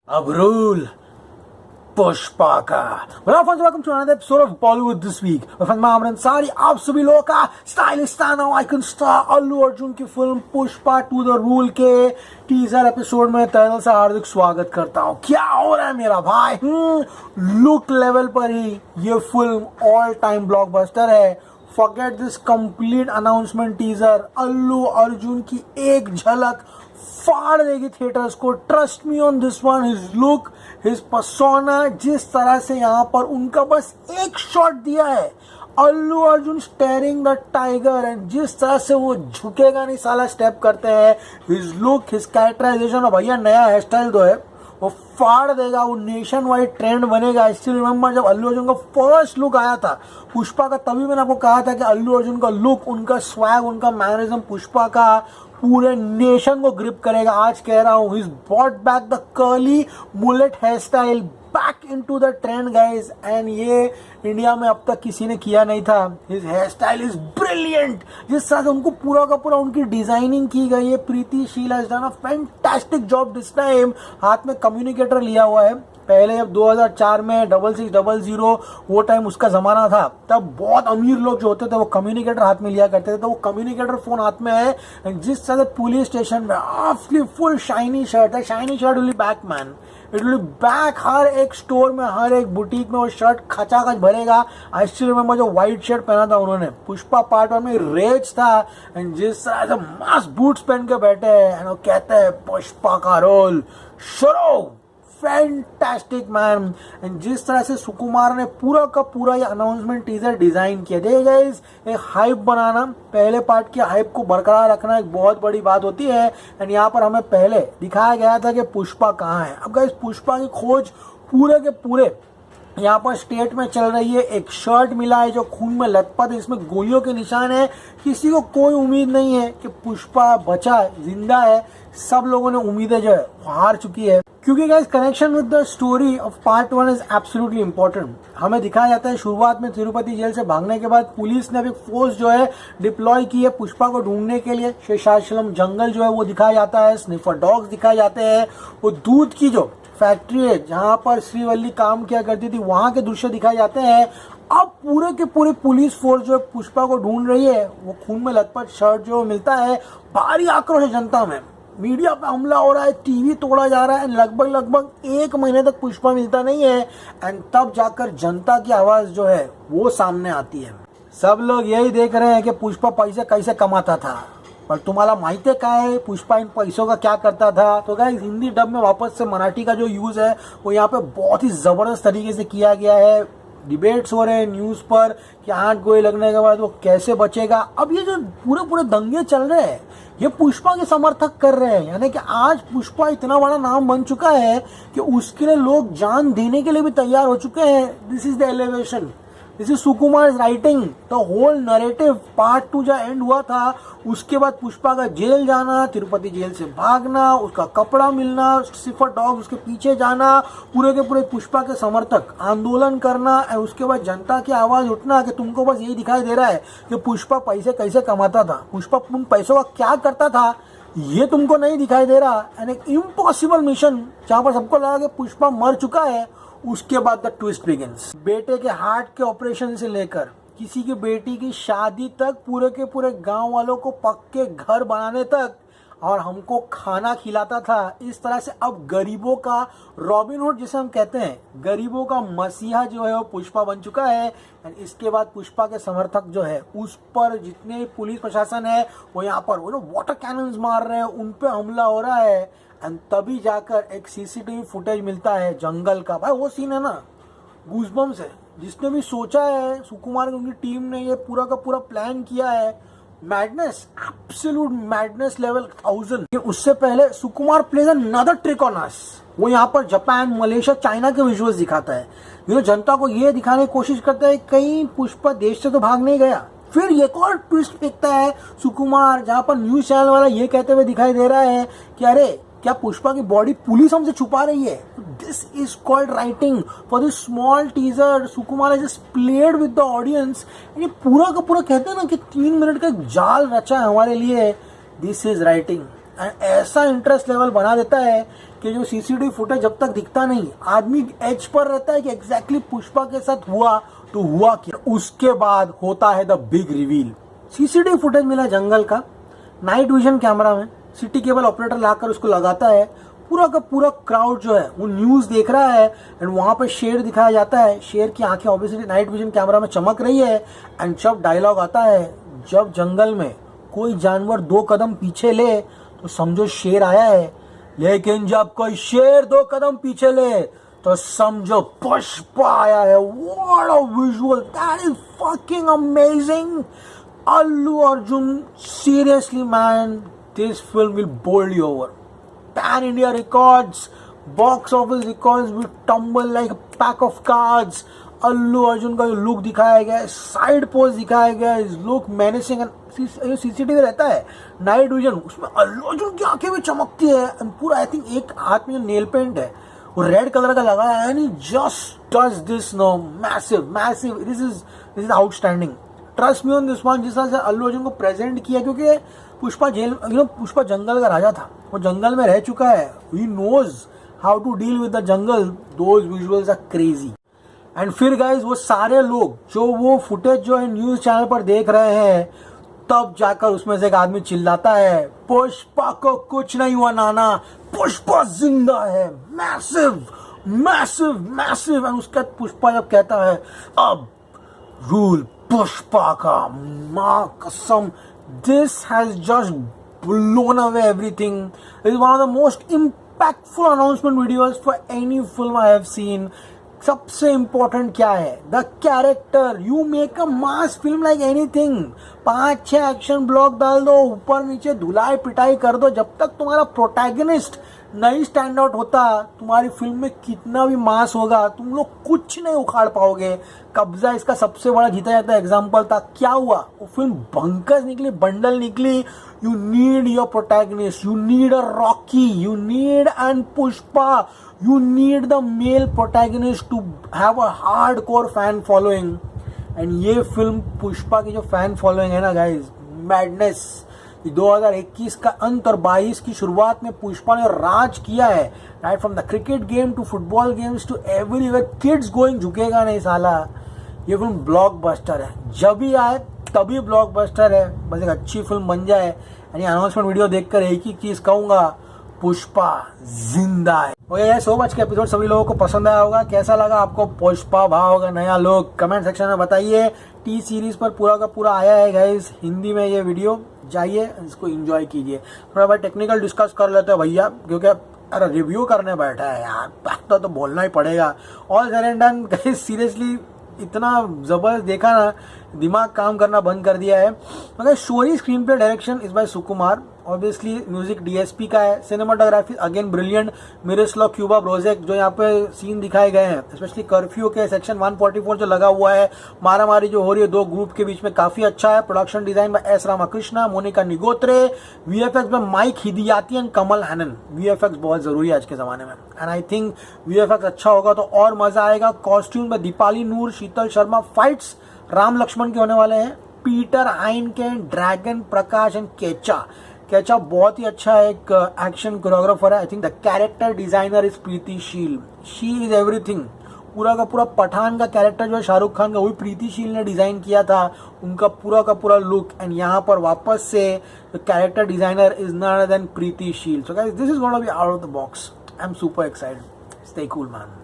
Abrul Pushpa का welcome to another episode of Bollywood this week. मैं आमरन सारी आप सभी लोगों का stylish star icon star Allu Arjun की film Pushpa two the rule के टीजर एपिसोड में तहे से हार्दिक स्वागत करता हूँ। क्या हो रहा है मेरा भाई? लुक लेवल पर ही ये फिल्म ऑल टाइम ब्लॉकबस्टर है। Forget this complete announcement teaser. Allu Arjun की एक झलक फाड़ देगी थिएटर्स को। Trust me on this one. His look, his persona, जिस तरह से यहाँ पर उनका बस एक शॉट दिया है, Allu Arjun staring the tiger, and जिस तरह से वो झुकेगा नहीं साला स्टेप करते हैं, हिज लुक, हिज कैरेक्टराइजेशन, और भैया नया हेयर स्टाइल जो है वो फाड़ देगा। वो नेशन वाइड ट्रेंड बनेगा। स्टिल रिमेंबर जब अल्लू अर्जुन का फर्स्ट लुक आया था पुष्पा का, तभी मैंने आपको कहा था कि अल्लू अर्जुन का लुक, उनका स्वैग, उनका मैनरिज्म पुष्पा का पूरे नेशन को ग्रिप करेगा। आज कह रहा हूँ, he's brought back the curly mullet hairstyle back into the trend guys, and ये इंडिया में अब तक किसी ने किया नहीं था। His hairstyle is brilliant। जिस तरह से उनको पूरा का पूरा उनकी डिजाइनिंग की गई है, प्रीति Sheila has done a fantastic job this time। हाथ में कम्युनिकेटर लिया हुआ है। पहले जब 2004 में 6600 वो टाइम उसका जमाना था, तब बहुत अमीर लोग जो होते थे वो कम्युनिकेटर हाथ में लिया करते थे। तो वो कम्युनिकेटर फोन हाथ में है। जिस तरह से पुलिस स्टेशन में फुल शाइनी शर्ट है, shiny shirt will be back man, it will be back. हर एक स्टोर में, हर एक बुटीक में वो शर्ट खचाखच भरेगा। आई स्टिल रिमेंबर जो व्हाइट शर्ट पहना था उन्होंने पुष्पा पार्ट 1 में, रेज था। एंड जिस तरह से मास्क बूट्स पहन के बैठे हैं, वो कहते हैं पुष्पा का रोल शुरू। Fantastic man. एंड जिस तरह से सुकुमार ने पूरा का पूरा ये अनाउंसमेंट टीजर डिजाइन किया, देखिए गाइस, एक हाइप बनाना, पहले पार्ट की हाइप को बरकरार रखना एक बहुत बड़ी बात होती है। एंड यहाँ पर हमें पहले दिखाया गया था कि पुष्पा कहाँ है। अब गाइस, पुष्पा की खोज पूरे के पूरे यहाँ पर स्टेट में चल रही है। एक शर्ट मिला है जो खून में लथपथ है, इसमें गोलियों के निशान है। किसी को कोई उम्मीद नहीं है कि पुष्पा बचा, जिंदा है। सब लोगों ने उम्मीदें जो है हार चुकी है, क्योंकि guys connection with the story of part 1 is absolutely important. हमें दिखाया जाता है शुरुआत में तिरुपति जेल से भागने के बाद पुलिस ने अभी फोर्स जो है डिप्लॉय की है पुष्पा को ढूंढने के लिए। शेषाचलम जंगल जो है वो दिखाया जाता है, स्निफर डॉग्स दिखाए जाते हैं, वो दूध की जो फैक्ट्री है जहां पर श्रीवल्ली काम किया करती थी वहां के दृश्य दिखाए जाते हैं। अब पूरे के पूरे पुलिस फोर्स जो पुष्पा को ढूंढ रही है, वो खून में लथपथ शर्ट जो मिलता है। भारी आक्रोश है जनता में, मीडिया पे हमला हो रहा है, टीवी तोड़ा जा रहा है। लगभग 1 महीने तक पुष्पा मिलता नहीं है। एंड तब जाकर जनता की आवाज जो है वो सामने आती है। सब लोग यही देख रहे हैं कि पुष्पा पैसे कैसे कमाता था, पर तुम्हाला माहिती है काय है पुष्पा इन पैसों का क्या करता था? तो गाइस, हिंदी डब में वापस से मराठी का जो यूज है वो यहाँ पे बहुत ही जबरदस्त तरीके से किया गया है। डिबेट्स हो रहे हैं न्यूज पर कि 8 गोली लगने के बाद वो कैसे बचेगा। अब ये जो पूरे दंगे चल रहे हैं, ये पुष्पा के समर्थक कर रहे हैं। यानी कि आज पुष्पा इतना बड़ा नाम बन चुका है कि उसके लिए लोग जान देने के लिए भी तैयार हो चुके हैं। This is the elevation, this is Sukumar writing the whole narrative. Part 2 जब एंड हुआ था, उसके बाद पुष्पा का जेल जाना, तिरुपति जेल से भागना, उसका कपड़ा मिलना, सिफर डॉग उसके पीछे जाना, पूरे के पूरे पुष्पा के समर्थक आंदोलन करना, और उसके बाद जनता की आवाज उठना कि तुमको बस यही दिखाई दे रहा है कि पुष्पा पैसे कैसे कमाता था, पुष्पा उन पैसों का क्या करता था, ये तुमको नहीं दिखाई दे रहा। एंड एक इम्पॉसिबल मिशन जहां पर सबको लगा कि पुष्पा मर चुका है। उसके बाद द ट्विस्ट बिगिंस। बेटे के हार्ट के ऑपरेशन से लेकर किसी की बेटी की शादी तक, पूरे के पूरे गांव वालों को पक्के घर बनाने तक, और हमको खाना खिलाता था। इस तरह से अब गरीबों का रॉबिनहुड जिसे हम कहते हैं, गरीबों का मसीहा जो है वो पुष्पा बन चुका है। एंड इसके बाद पुष्पा के समर्थक जो है, उस पर जितने पुलिस प्रशासन है वो यहाँ पर वो वाटर कैनन्स मार रहे हैं, उन पे हमला हो रहा है। एंड तभी जाकर एक सीसीटीवी फुटेज मिलता है जंगल का। भाई वो सीन है ना, गूज़बम्स है। जिसने भी सोचा है, सुकुमार की उनकी टीम ने ये पूरा का पूरा प्लान किया है, मैडनेस, एब्सोल्यूट मैडनेस लेवल 1000। उससे पहले Sukumar plays another trick on us. वो यहाँ पर जापान, मलेशिया, चाइना के विजुअल्स दिखाता है। जनता को ये दिखाने की कोशिश करता है कहीं पुष्पा देश से तो भाग नहीं गया। फिर एक और ट्विस्ट फेंकता है सुकुमार, जहां पर न्यूज चैनल वाला ये कहते हुए दिखाई दे रहा है कि अरे क्या पुष्पा की बॉडी पुलिस हमसे छुपा रही है। This is called writing for this small teaser. Sukumar has just played with the audience. ये पूरा का पूरा कहते हैं ना कि 3 मिनट का जाल रचा है हमारे लिए। This is writing. ऐसा इंटरेस्ट लेवल बना देता है कि जो सीसीटीवी फुटेज जब तक दिखता नहीं, आदमी एज पर रहता है कि एग्जैक्टली पुष्पा के साथ हुआ तो हुआ क्या। उसके बाद होता है the big reveal. CCTV footage मिला जंगल का, नाइट विजन कैमरा में, सिटी केबल ऑपरेटर लाकर उसको लगाता है। पूरा का पूरा क्राउड जो है वो न्यूज देख रहा है एंड वहां पे शेर दिखाया जाता है। शेर की आंखें ऑब्वियसली नाइट विजन कैमरा में चमक रही है एंड जब डायलॉग आता है, जब जंगल में कोई जानवर 2 कदम पीछे ले तो समझो शेर आया है, लेकिन जब कोई शेर 2 कदम पीछे ले तो समझो पुष्पा आया है। What a visual, that is fucking amazing. Allu Arjun, seriously man, this film will bowl you over. Pan India records, box office records will tumble like a pack of cards. Allu Arjun का जो look दिखाया गया है, side pose दिखाया गया है, look menacing. CCTV रहता है नाइट विजन, उसमें अल्लू अर्जुन की आंखें भी चमकती है। पूरा आई थिंक एक हाथ में जो नेल पेंट है वो रेड कलर का लगा है and he just does this no massive massive. This is outstanding. Trust me on this one. जिस तरह से अल्लू अर्जुन को प्रेजेंट किया, क्योंकि पुष्पा पुष्पा जंगल का राजा था, वो जंगल में रह चुका है, he knows how to deal with the jungle. Those visuals are crazy. And फिर गाइज वो सारे लोग जो वो फुटेज जो है न्यूज चैनल पर देख रहे हैं, तब जाकर उसमें से एक आदमी चिल्लाता है, पुष्पा को कुछ नहीं हुआ नाना, पुष्पा जिंदा है। Massive massive massive. एंड उसके बाद पुष्पा जब कहता है अब रूल पुष्पा का, मां कसम, this has just blown away everything. It is one of the most impactful announcement videos for any film I have seen. सबसे इम्पोर्टेंट क्या है, the character. You make a mass film like anything, 5-6 action block डाल दो, ऊपर नीचे धुलाई पिटाई कर दो, जब तक तुम्हारा प्रोटैगनिस्ट नहीं स्टैंड आउट होता, तुम्हारी फिल्म में कितना भी मास होगा तुम लोग कुछ नहीं उखाड़ पाओगे। कब्जा इसका सबसे बड़ा जीता जाता एग्जाम्पल था। क्या हुआ, वो फिल्म बंकस निकली, बंडल निकली। You need your protagonist, you need a Rocky, you need an Pushpa, you need the male protagonist to have a hardcore fan following. and ये फिल्म पुष्पा की जो फैन फॉलोइंग है ना गाइज, मैडनेस। 2021 का अंत और 22 की शुरुआत में पुष्पा ने राज किया है। Right from the cricket game to football games to everywhere, kids going झुकेगा नहीं साला। ये फिल्म ब्लॉकबस्टर है, जब भी आए तभी ब्लॉकबस्टर है। बस एक अच्छी फिल्म बन जाए। यानी अनाउंसमेंट वीडियो देखकर एक ही चीज कहूंगा, पुष्पा जिंदा है। ओके, सो मच के एपिसोड सभी लोगों को पसंद आया होगा। कैसा लगा आपको पुष्पा भाव होगा नया लोग, कमेंट सेक्शन में बताइए। टी सीरीज पर पूरा का पूरा आया है गाइस हिंदी में ये वीडियो, जाइए इसको एंजॉय कीजिए। थोड़ा बहुत टेक्निकल डिस्कस कर लेते हैं भैया, क्योंकि अरे रिव्यू करने बैठा है यार, तो बोलना ही पड़ेगा। All said and done guys, seriously इतना जबरदस्त देखा ना, दिमाग काम करना बंद कर दिया है। मगर स्टोरी, स्क्रीन प्ले, डायरेक्शन इस बार सुकुमार, ऑब्वियसली म्यूजिक डीएसपी का है, cinematography again brilliant, Miroslaw Kuba Brozek. जो यहाँ पे सीन दिखाए गए हैं, स्पेशली कर्फ्यू के सेक्शन 144 जो लगा हुआ है, मारामारी जो हो रही है 2 ग्रुप के बीच में, काफी अच्छा है। Production design by S Ramakrishna, Monika Nigotre, VFX में Mike Hidayati and Kamal Hannan. VFX बहुत जरूरी है आज के जमाने में, एंड आई थिंक वीएफएक्स अच्छा होगा तो और मजा आएगा। कॉस्ट्यूम में दीपाली नूर, शीतल शर्मा। फाइट्स राम लक्ष्मण के होने वाले हैं। पीटर हाइनकेन, ड्रैगन प्रकाश एंड केचा बहुत ही अच्छा एक एक्शन कोरियोग्राफर है। I think the character designer is Preeti Sheel, she is everything. पूरा का पूरा पठान का कैरेक्टर जो है शाहरुख खान का, वही प्रीति शील ने डिजाइन किया था, उनका पूरा का पूरा लुक। एंड यहाँ पर वापस से the character designer is not other than Preeti Sheel. So guys, this is gonna be out of the box. I am super excited. Stay cool man.